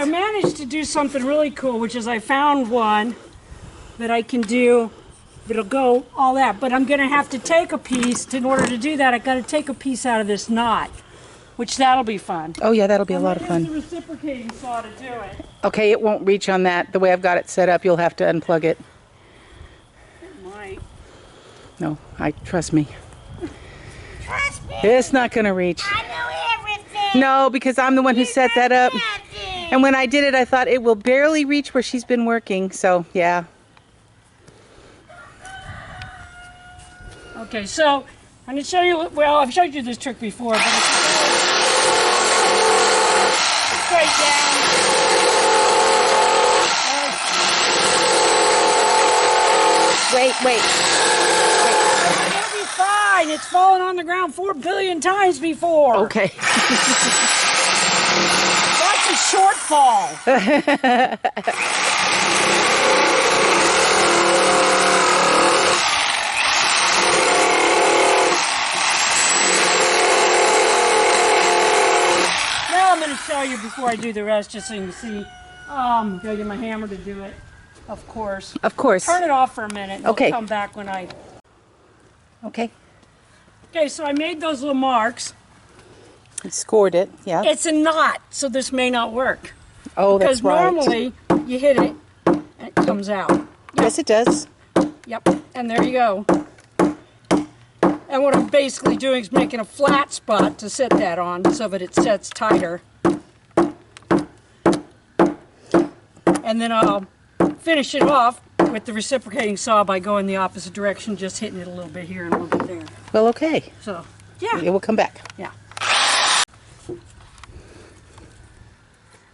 I managed to do something really cool, which is I found one that I can do that'll go all that. But I'm going to have to take a piece. In order to do that, I've got to take a piece out of this knot, which that'll be fun. Oh yeah, that'll be a lot of fun. The reciprocating saw to do it. Okay, it won't reach on that. The way I've got it set up, you'll have to unplug it. It might. No, trust me. Trust me. It's not going to reach. I know everything. No, because I'm the one who set that up. And when I did it, I thought it will barely reach where she's been working. So, yeah. Okay, so I'm going to show you, well, I've showed you this trick before, but it's straight down. Wait. It'll be fine. It's fallen on the ground 4 billion times before. Okay. That's a shortfall. Now I'm going to show you before I do the rest, just so you can see. Gotta get my hammer to do it, of course. Of course. Turn it off for a minute. And Okay. I'll come back when I. Okay. Okay, so I made those little marks. You scored it, yeah. It's a knot, so this may not work. Oh, that's Because right. normally you hit it and it comes out. Yes, it does. Yep, and there you go. And what I'm basically doing is making a flat spot to set that on so that it sets tighter. And then I'll finish it off with the reciprocating saw by going the opposite direction, just hitting it a little bit here and a little bit there. Well, okay. So, yeah. It will come back. Yeah.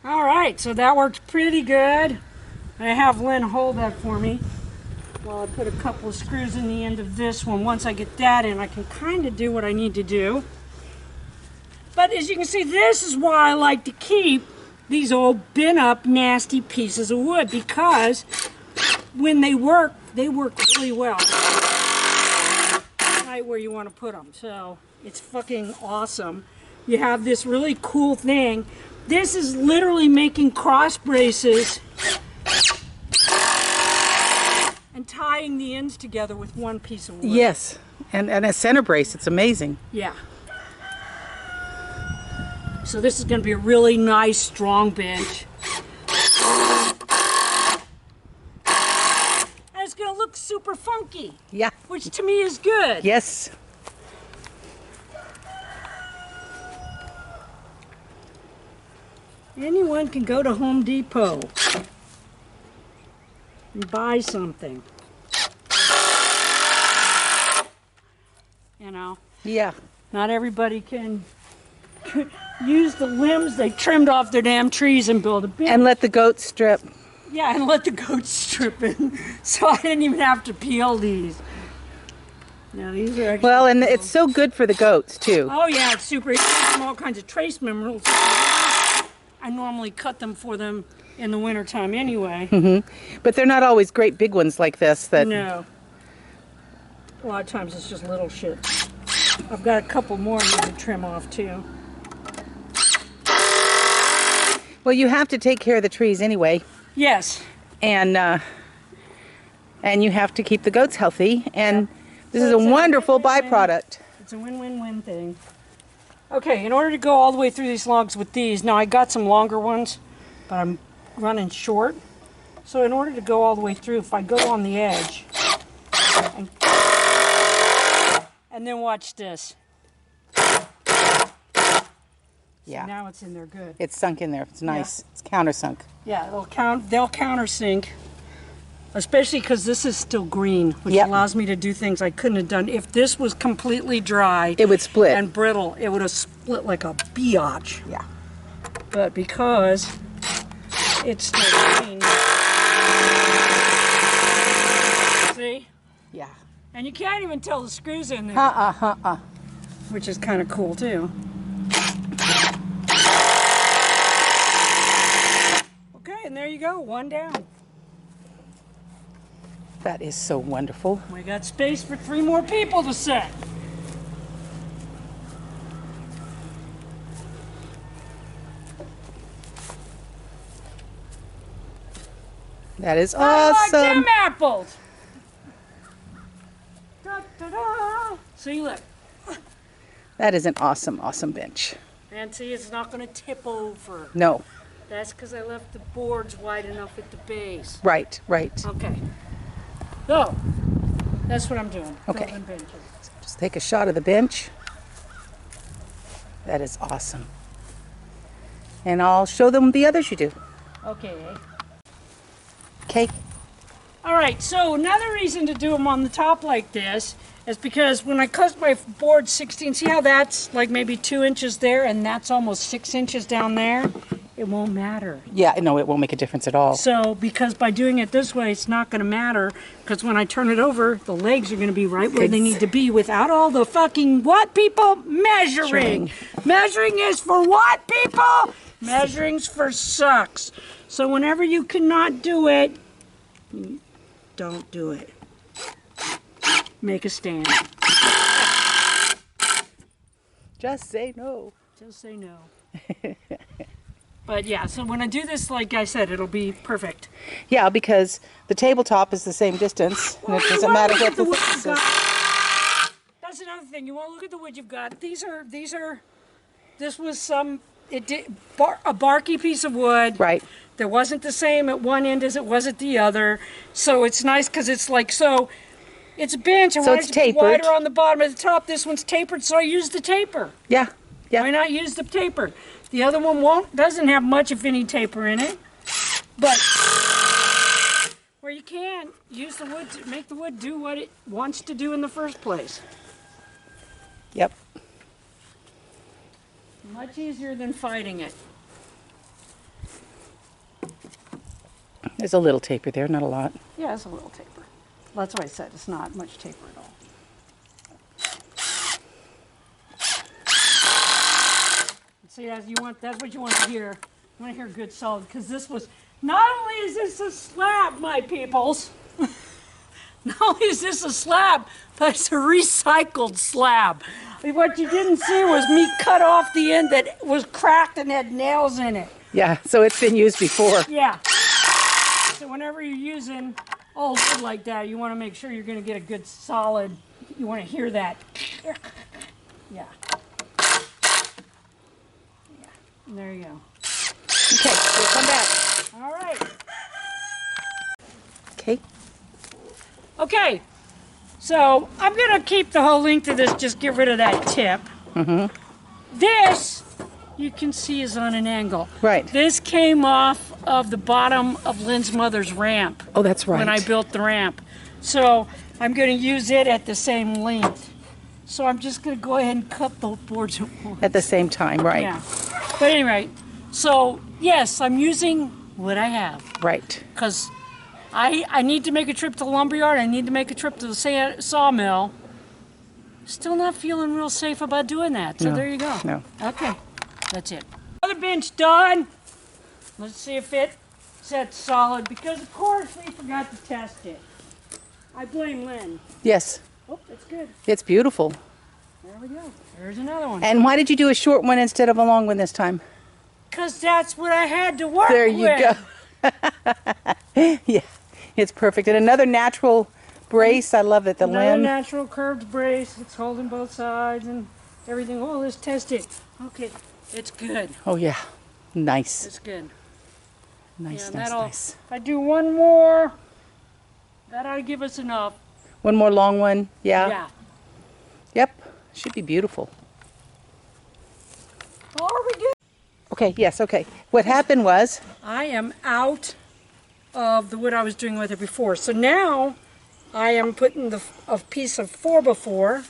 All right, so that worked pretty good. I have Lynn hold that for me while I put a couple of screws in the end of this one. Once I get that in, I can kind of do what I need to do. But as you can see, this is why I like to keep these old bent up nasty pieces of wood, because when they work really well right where you want to put them. So it's fucking awesome. You have this really cool thing. This is literally making cross braces and tying the ends together with one piece of wood. Yes, and a center brace. It's amazing. Yeah. So this is going to be a really nice, strong bench. And it's going to look super funky. Yeah. Which to me is good. Yes. Anyone can go to Home Depot and buy something. You know, Yeah. not everybody can use the limbs they trimmed off their damn trees and build a bench. And let the goats strip. Yeah, and let the goats strip in. So I didn't even have to peel these. Now these are actually Well, and cool. it's so good for the goats, too. Oh yeah, it's super. It gives them all kinds of trace minerals. I normally cut them for them in the wintertime anyway. But they're not always great big ones like this. That No. A lot of times it's just little shit. I've got a couple more I need to trim off too. Well, you have to take care of the trees anyway. Yes. And you have to keep the goats healthy. And this So is a it's a wonderful win-win-win. byproduct. It's a win-win-win thing. Okay, in order to go all the way through these logs with these, now I got some longer ones, but I'm running short. So in order to go all the way through, if I go on the edge, and then watch this. Yeah. Now it's in there good. It's sunk in there. It's nice. It's countersunk. Yeah, they'll countersink, especially because this is still green, which Yep. allows me to do things I couldn't have done. If this was completely dry It would split. and brittle, it would have split like a biatch. Yeah. But because it's still green, see? Yeah. And you can't even tell the screws in there, which is kind of cool too. Okay, and there you go, one down. That is so wonderful. We got space for 3 more people to set. That is I like awesome. them apples. Da, da, da. See, look. That is an awesome, awesome bench. And see, it's not going to tip over. No. That's because I left the boards wide enough at the base. Right, right. Okay. So, that's what I'm doing. Okay. Building benches. Just take a shot of the bench. That is awesome. And I'll show them the others you do. Okay. Okay. All right, so another reason to do them on the top like this is because when I cut my board 16, see how that's like maybe 2 inches there and that's almost 6 inches down there? It won't matter. Yeah, no, it won't make a difference at all. So, because by doing it this way, it's not going to matter because when I turn it over, the legs are going to be right where they need to be without all the fucking what, people? Measuring. Measuring is for what, people? Measuring's for sucks. So whenever you cannot do it, don't do it. Make a stand. Just say no. Just say no. But yeah, so when I do this, like I said, it'll be perfect. Yeah, because the tabletop is the same distance, and it doesn't matter what the thickness is. That's another thing. You want to look at the wood you've got. This was a barky piece of wood. Right. That wasn't the same at one end as it was at the other. So it's nice because it's like, so it's a bench. I So want it's it to be tapered. wider on the bottom of the top. This one's tapered, so I use the taper. Yeah, Why yeah. not use the taper? The other one doesn't have much, if any, taper in it. But where you can, use the wood to make the wood do what it wants to do in the first place. Yep. Much easier than fighting it. There's a little taper there, not a lot. Yeah, it's a little taper. That's why I said it's not much taper at all. See, that's what you want to hear. You want to hear good solid, because this was, not only is this a slab, my peoples, not only is this a slab, but it's a recycled slab. What you didn't see was me cut off the end that was cracked and had nails in it. Yeah, so it's been used before. Yeah. So whenever you're using old wood like that, you want to make sure you're going to get a good solid, you want to hear that. Yeah. And there you go. Okay, we'll come back. All right. Okay. Okay. So I'm going to keep the whole length of this, just get rid of that tip. Mm-hmm. This, you can see, is on an angle. Right. This came off of the bottom of Lynn's mother's ramp. Oh, that's right. When I built the ramp. So I'm going to use it at the same length. So I'm just going to go ahead and cut both boards at once. At the same time, right. Yeah. But anyway, so yes, I'm using what I have. Right. Because I need to make a trip to the lumberyard. I need to make a trip to the sawmill. Still not feeling real safe about doing that. So No, there you go. no. Okay. That's it. Other bench done. Let's see if it sets solid. Because of course we forgot to test it. I blame Lynn. Yes, Oh, that's good. it's beautiful. There we go. There's another one. And why did you do a short one instead of a long one this time? Because that's what I had to work There you with. go. Yeah, it's perfect. And another natural brace. I love it. The Another limb. natural curved brace. It's holding both sides and everything. Oh, let's test it. Okay, it's good. Oh yeah, nice, It's good. nice, Yeah, nice, that'll, nice. if I do one more, that ought to give us enough. One more long one. Yeah. Yeah. Yep. Should be beautiful. Oh, are we good? Okay. Yes. Okay. What happened was. I am out of the wood I was doing with it before. So now I am putting a piece of 4x4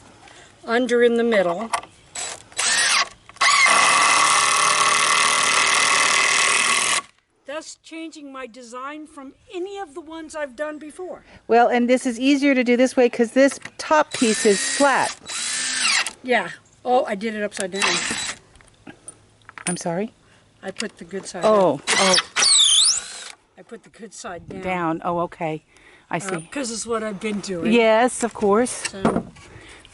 under in the middle. Thus changing my design from any of the ones I've done before. Well, and this is easier to do this way because this top piece is flat. Yeah. Oh, I did it upside down. I'm sorry. I put the good side Oh, down. oh, I put the good side down. down. Oh, okay. I see. Because it's what I've been doing. Yes, of course. So,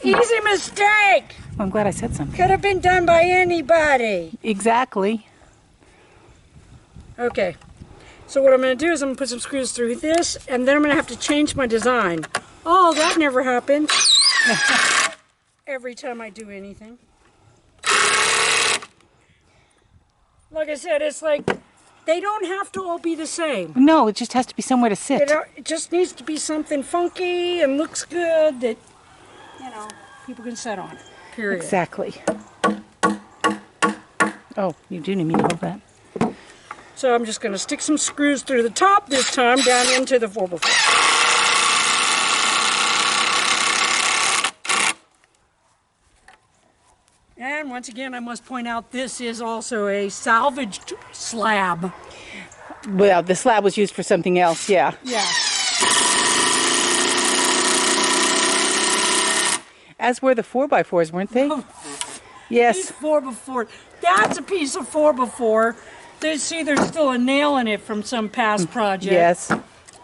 easy mistake. I'm glad I said something. Could have been done by anybody. Exactly. Okay. So what I'm going to do is I'm going to put some screws through this, and then I'm going to have to change my design. Oh, that never happened. Every time I do anything. Like I said, it's like they don't have to all be the same. No, it just has to be somewhere to sit. It just needs to be something funky and looks good that, people can sit on. Period. Exactly. Oh, you do need me to hold that. So I'm just going to stick some screws through the top this time down into the 4x4. And once again, I must point out this is also a salvaged slab. Well, the slab was used for something else, yeah. Yeah. As were the 4x4s, weren't they? Yes. Piece 4x4. That's a piece of 4x4. There's still a nail in it from some past project. Yes.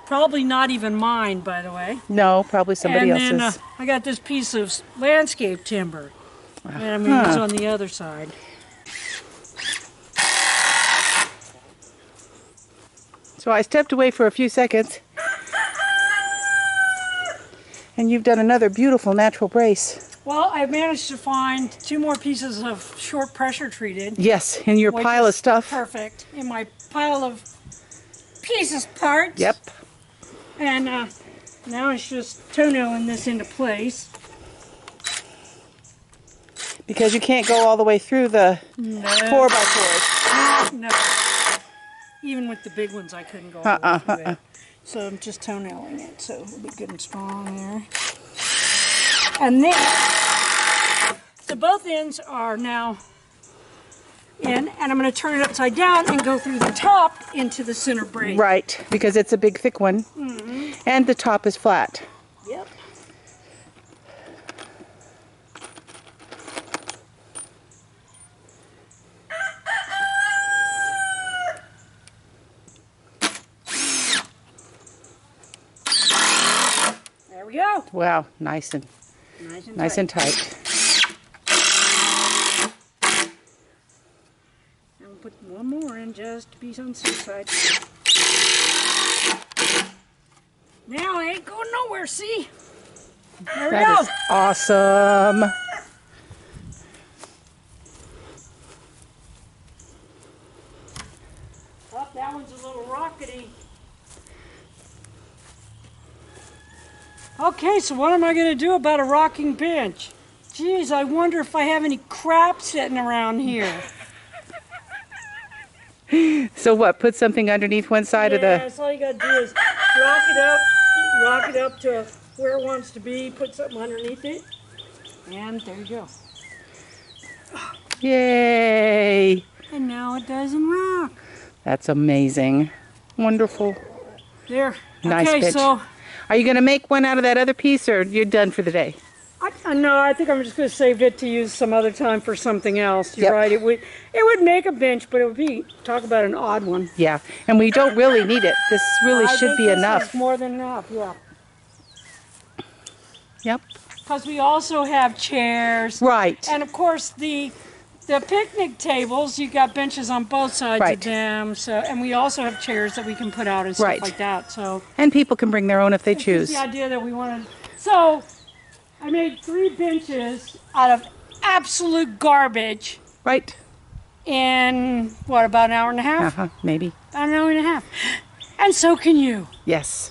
Probably not even mine, by the way. No, probably somebody else's. And then I got this piece of landscape timber. And I'm going to use on the other side. So I stepped away for a few seconds. And you've done another beautiful natural brace. Well, I managed to find 2 more pieces of short pressure treated. Yes, in your which pile of is stuff. Perfect. In my pile of pieces parts. Yep. And now it's just toenailing this into place. Because you can't go all the way through the 4x4s. No. Even with the big ones, I couldn't go all the way through it. So I'm just toenailing it, so it'll be good and strong there. And then, so both ends are now in, and I'm going to turn it upside down and go through the top into the center brace. Right, because it's a big thick one. And the top is flat. Yep. There we go. Wow, nice and tight. And we'll put one more in just to be on the safe side. Now I ain't going nowhere, see? There we That go. is awesome. Oh, that one's a little rockety. Okay, so what am I going to do about a rocking bench? Geez, I wonder if I have any crap sitting around here. So what, put something underneath one side of the... That's all you got to do is rock it up to where it wants to be, put something underneath it, and there you go. Yay! And now it doesn't rock. That's amazing. Wonderful. There. Nice okay, bench. so Are you going to make one out of that other piece, or you're done for the day? no, I think I'm just going to save it to use some other time for something else. You're Yep. right. It would make a bench, but it would be, talk about an odd one. Yeah, and we don't really need it. This really I should think be this enough. is more than enough, yeah. Yep. Because we also have chairs. Right. And of course the picnic tables, you got benches on both sides Right. of them. So, and we also have chairs that we can put out and stuff Right. like that. So And people can bring their own if they this is choose. the idea that we wanted. So I made 3 benches out of absolute garbage Right. in what, about an hour and a half? Maybe. About an hour and a half. And so can you. Yes.